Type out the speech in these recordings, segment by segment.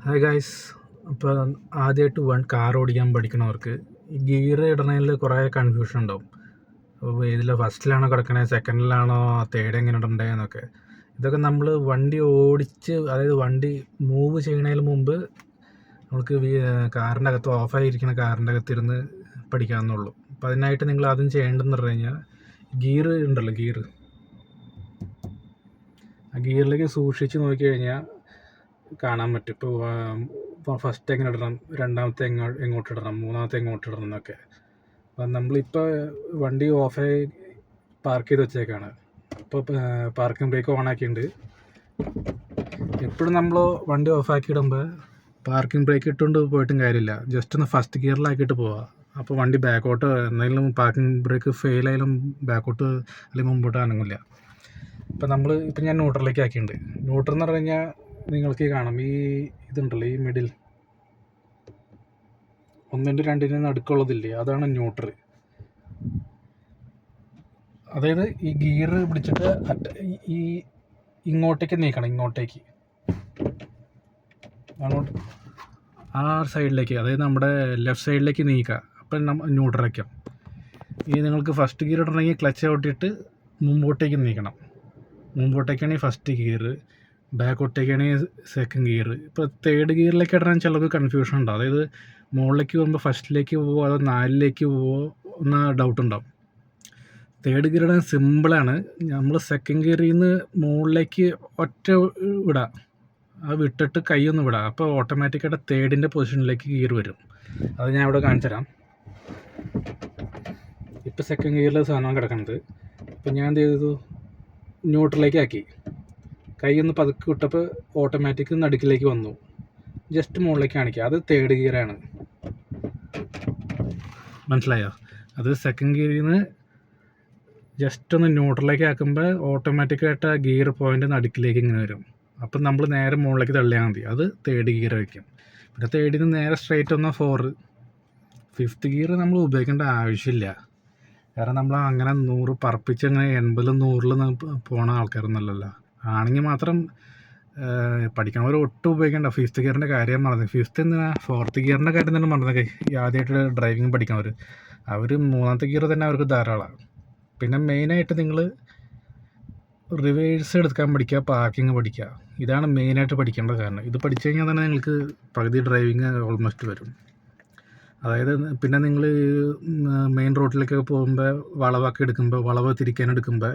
Hi guys. അപ്പോൾ ആദ്യമായിട്ട് car ഓടിക്കാൻ പഠിക്കുന്നവർക്ക് ഈ ഗിയർ ഇടണതിൽ കുറേ കൺഫ്യൂഷൻ ഉണ്ടാവും. അപ്പോൾ ഇതിൽ ഫസ്റ്റിലാണോ കിടക്കണേ, സെക്കൻഡിലാണോ, തേർഡ് എങ്ങനെ ഇടണ്ടേന്നൊക്കെ. ഇതൊക്കെ നമ്മൾ വണ്ടി ഓടിച്ച്, അതായത് വണ്ടി മൂവ് ചെയ്യണതിന് മുമ്പ് നമുക്ക് കാറിൻ്റെ അകത്ത് ഓഫായിരിക്കുന്ന കാറിൻ്റെ അകത്തിരുന്ന് പഠിക്കാമെന്നുള്ളൂ. അപ്പോൾ അതിനായിട്ട് നിങ്ങൾ ആദ്യം ചെയ്യേണ്ടതെന്ന് പറഞ്ഞു കഴിഞ്ഞാൽ ഗിയർ ഉണ്ടല്ലോ, ആ ഗിയറിലേക്ക് സൂക്ഷിച്ച് നോക്കിക്കഴിഞ്ഞാൽ കാണാൻ പറ്റും. ഇപ്പോൾ ഫസ്റ്റ് എങ്ങനെ ഇടണം, രണ്ടാമത്തെ എങ്ങോട്ട് ഇടണം, മൂന്നാമത്തെ എങ്ങോട്ട് ഇടണം എന്നൊക്കെ. അപ്പം നമ്മളിപ്പോൾ വണ്ടി ഓഫായി പാർക്ക് ചെയ്ത് വെച്ചേക്കാണ്. ഇപ്പോൾ പാർക്കിംഗ് ബ്രേക്ക് ഓൺ ആക്കിയിട്ടുണ്ട്. എപ്പോഴും നമ്മൾ വണ്ടി ഓഫാക്കി ഇടുമ്പോൾ പാർക്കിംഗ് ബ്രേക്ക് ഇട്ടുകൊണ്ട് പോയിട്ടും കാര്യമില്ല, ജസ്റ്റ് ഒന്ന് ഫസ്റ്റ് ഗിയറിലാക്കിയിട്ട് പോവുക. അപ്പോൾ വണ്ടി ബാക്കോട്ട് എന്തെങ്കിലും പാർക്കിംഗ് ബ്രേക്ക് ഫെയിലായാലും ബാക്കോട്ട് അല്ലെങ്കിൽ മുമ്പോട്ട് അനങ്ങില്ല. ഇപ്പം ഞാൻ ന്യൂട്രലിലേക്ക് ആക്കിയിട്ടുണ്ട്. ന്യൂട്രൽ എന്ന് പറഞ്ഞു കഴിഞ്ഞാൽ നിങ്ങൾക്ക് കാണാം, ഈ ഇതുണ്ടല്ലോ, ഈ മിഡിൽ 1 2 നടുക്കുള്ളതില്ലേ, അതാണ് ന്യൂട്രൽ. അതായത് ഈ ഗിയർ പിടിച്ചിട്ട് ഈ ഇങ്ങോട്ടേക്ക് നീക്കണം, അങ്ങോട്ട് ആ സൈഡിലേക്ക്, അതായത് നമ്മുടെ ലെഫ്റ്റ് സൈഡിലേക്ക് നീക്കുക. അപ്പം ന്യൂട്രൽ വയ്ക്കാം. ഈ നിങ്ങൾക്ക് ഫസ്റ്റ് ഗിയർ ഇടണമെങ്കിൽ ക്ലച്ച് ഔട്ടിട്ട് മുമ്പോട്ടേക്ക് നീക്കണം. മുമ്പോട്ടേക്കാണെങ്കിൽ ഫസ്റ്റ് ഗിയർ, ബാക്കോട്ടേക്കാണെങ്കിൽ സെക്കൻഡ് ഗിയർ. ഇപ്പോൾ തേർഡ് ഗിയറിലേക്ക് ഇടാൻ ചിലർക്ക് കൺഫ്യൂഷൻ ഉണ്ടാവും. അതായത് മുകളിലേക്ക് പോകുമ്പോൾ ഫസ്റ്റിലേക്ക് പോവോ അതോ 4ലേക്ക് പോവോ എന്ന ഡൗട്ട് ഉണ്ടാവും. തേർഡ് ഗിയർ ഇടാൻ സിമ്പിളാണ്. നമ്മൾ സെക്കൻഡ് ഗിയറിൽ നിന്ന് മുകളിലേക്ക് ഒറ്റ വിടുക, അത് വിട്ടിട്ട് കൈയൊന്ന് വിടുക. അപ്പോൾ ഓട്ടോമാറ്റിക്കായിട്ട് തേർഡിൻ്റെ പൊസിഷനിലേക്ക് ഗിയർ വരും. അത് ഞാൻ ഇവിടെ കാണിച്ചു തരാം. ഇപ്പോൾ സെക്കൻഡ് ഗിയറിൽ സാധനം കിടക്കുന്നത്. ഇപ്പോൾ ഞാൻ എന്ത് ചെയ്തു, ന്യൂട്രലിലേക്ക് ആക്കി, കൈ ഒന്ന് പതുക്കെ വിട്ടപ്പോൾ ഓട്ടോമാറ്റിക് നടുക്കിലേക്ക് വന്നു. ജസ്റ്റ് മുകളിലേക്ക് കാണിക്കുക, അത് തേർഡ് ഗിയറാണ്. മനസ്സിലായോ? അത് സെക്കൻഡ് ഗിയറിൽ നിന്ന് ജസ്റ്റ് ഒന്ന് ന്യൂട്രലിലേക്ക് ആക്കുമ്പോൾ ഓട്ടോമാറ്റിക്കായിട്ട് ആ ഗിയർ പോയിൻ്റ് നടുക്കിലേക്ക് ഇങ്ങനെ വരും. അപ്പം നമ്മൾ നേരെ മുകളിലേക്ക് തള്ളിയാൽ മതി, അത് തേർഡ് ഗിയർ വയ്ക്കും. പിന്നെ തേർഡിൽ നിന്ന് നേരെ സ്ട്രൈറ്റ് വന്നാൽ 4. ഫിഫ്ത്ത് ഗിയർ നമ്മൾ ഉപയോഗിക്കേണ്ട ആവശ്യമില്ല. കാരണം നമ്മൾ അങ്ങനെ 100 പറപ്പിച്ച് അങ്ങനെ 80 100 പോണ ആൾക്കാരൊന്നുമല്ലല്ലോ. ആണെങ്കിൽ മാത്രം പഠിക്കണവർ ഒട്ടും ഉപയോഗിക്കേണ്ട. ഫിഫ്ത്ത് ഗിയറിൻ്റെ കാര്യം പറഞ്ഞത്, ഫോർത്ത് ഗിയറിൻ്റെ കാര്യം തന്നെ പറഞ്ഞത്. ആദ്യമായിട്ട് ഡ്രൈവിംഗ് പഠിക്കുന്നവർ, അവർ 3ാമത്തെ ഗിയർ തന്നെ അവർക്ക് ധാരാളമാണ്. പിന്നെ മെയിനായിട്ട് നിങ്ങൾ റിവേഴ്സ് എടുക്കാൻ പഠിക്കുക, പാർക്കിങ് പഠിക്കുക. ഇതാണ് മെയിനായിട്ട് പഠിക്കേണ്ട കാരണം. ഇത് പഠിച്ചു കഴിഞ്ഞാൽ തന്നെ നിങ്ങൾക്ക് പകുതി ഡ്രൈവിങ് ഓൾമോസ്റ്റ് വരും. അതായത് പിന്നെ നിങ്ങൾ മെയിൻ റോഡിലേക്കൊക്കെ പോകുമ്പോൾ വളവ് തിരിക്കാനെടുക്കുമ്പോൾ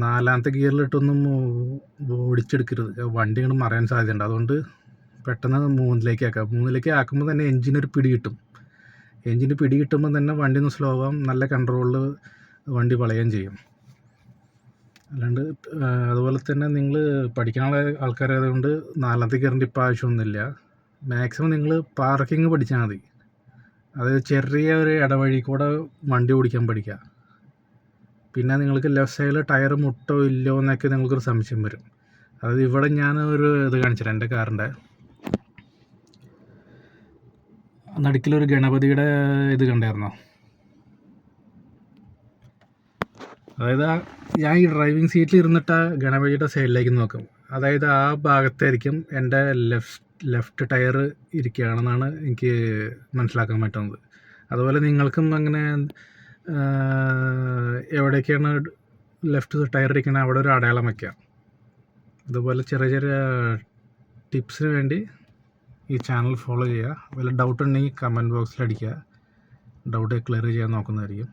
4ാമത്തെ ഗിയറിലിട്ടൊന്നും ഓടിച്ചെടുക്കരുത്, വണ്ടി ഇങ്ങനെ മറയാൻ സാധ്യതയുണ്ട്. അതുകൊണ്ട് പെട്ടെന്ന് 3ലേക്ക് ആക്കുക. 3ലേക്ക് ആക്കുമ്പോൾ തന്നെ എൻജിനൊരു പിടി കിട്ടും. എൻജിന് പിടി കിട്ടുമ്പോൾ തന്നെ വണ്ടി ഒന്ന് സ്ലോ ആവാം, നല്ല കൺട്രോളിൽ വണ്ടി വളയുകയും ചെയ്യും. അല്ലാണ്ട് അതുപോലെ തന്നെ നിങ്ങൾ പഠിക്കാനുള്ള ആൾക്കാരായതുകൊണ്ട് 4ാമത്തെ ഗിയറിൻ്റെ ഇപ്പോൾ ആവശ്യമൊന്നുമില്ല. മാക്സിമം നിങ്ങൾ പാർക്കിങ് പഠിച്ചാൽ മതി. അതായത് ചെറിയ ഒരു ഇടവഴി കൂടെ വണ്ടി ഓടിക്കാൻ പഠിക്കുക. പിന്നെ നിങ്ങൾക്ക് ലെഫ്റ്റ് സൈഡിൽ ടയർ മുട്ടോ ഇല്ലോ എന്നൊക്കെ നിങ്ങൾക്കൊരു സംശയം വരും. അതായത് ഇവിടെ ഞാൻ ഒരു ഇത് കാണിച്ചുതരാം. എൻ്റെ കാറിൻ്റെ നടുക്കിലൊരു ഗണപതിയുടെ ഇത് കണ്ടായിരുന്നോ? അതായത് ഞാൻ ഈ ഡ്രൈവിംഗ് സീറ്റിൽ ഇരുന്നിട്ട് ഗണപതിയുടെ സൈഡിലേക്ക് നോക്കും. അതായത് ആ ഭാഗത്തായിരിക്കും എൻ്റെ ലെഫ്റ്റ് ടയർ ഇരിക്കുകയാണെന്നാണ് എനിക്ക് മനസ്സിലാക്കാൻ പറ്റുന്നത്. അതുപോലെ നിങ്ങൾക്കും അങ്ങനെ എവിടേക്കാണ് ലെഫ്റ്റ് ടയർ ഇരിക്കുന്നത് അവിടെ ഒരു അടയാളം വയ്ക്കാം. അതുപോലെ ചെറിയ ചെറിയ ടിപ്സിന് വേണ്ടി ഈ ചാനൽ ഫോളോ ചെയ്യുക. വല്ല ഡൗട്ട് ഉണ്ടെങ്കിൽ കമൻറ്റ് ബോക്സിൽ അടിക്കുക. ഡൗട്ട് ക്ലിയർ ചെയ്യാൻ നോക്കുന്നതായിരിക്കും.